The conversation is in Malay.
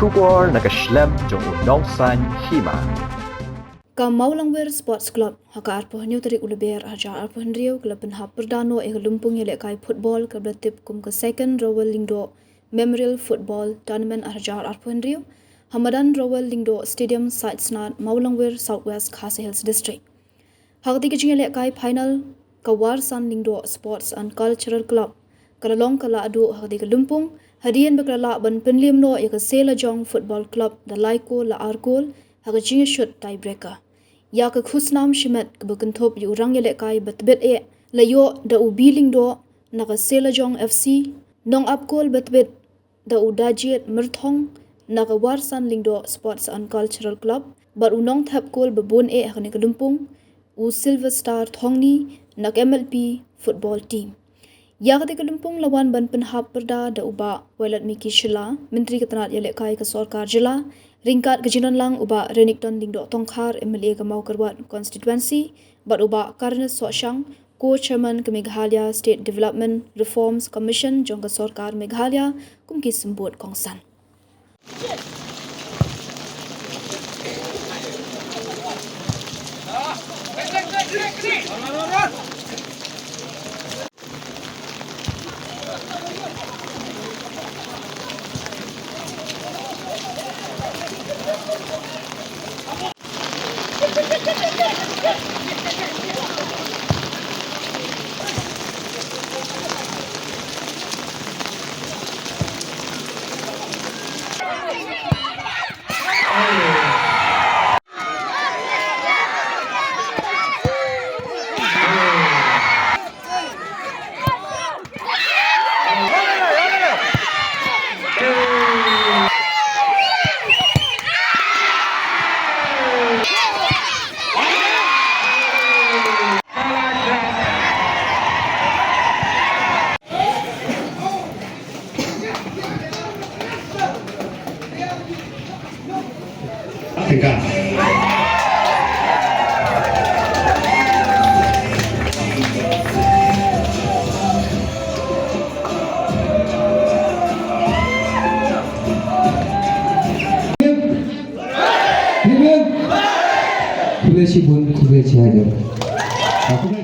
Shubor Selajong Warsan Hima. Kamaulang Sports Club haka arpo hanyo tari ulaber hajar arpo hendriu kelapen hap perdano e lumpung yele kai football ke belatip kum ke second Lyngdoh Memorial Football Tournament hajar arpo hendriu Hamadan Lyngdoh Stadium site snat Maulang Southwest Khasi Hills District. Hak tiga yele kai final ke Warsan Lyngdoh Sports and Cultural Club kalong kala adu hak tiga lumpung hadian beklala ban Pynliem no ya ke Selajong Football Club da laiko la argol hak jinga shot tiebreaker. Ya ke khusnam shimet ke bekentop yu orang yele kai betbet la yo da ubi Lyngdoh na ke Selajong FC nong apkol betbet da udajiet merthong na ke Warsan Lyngdoh Sports and Cultural Club bar unong thap kol bebon hakne ke lumpung u Silver Star thongni na ke MLP football team. Ya ketika lumpung lawan ban penhap perda da uba welat Miki Shila Menteri Ketenat yele kai ke Sorkar Jila ringkat kejinan lang uba Renikton Lyngdoh Tongkhar MLA ke Mau Kerwat constituency bat uba Karnes Soshang co-chairman ke Meghalaya State Development Reforms Commission jong ke Sorkar Meghalaya kum ki sembut kongsan. Tegas. Pynliem, Pynliem, Pynliem,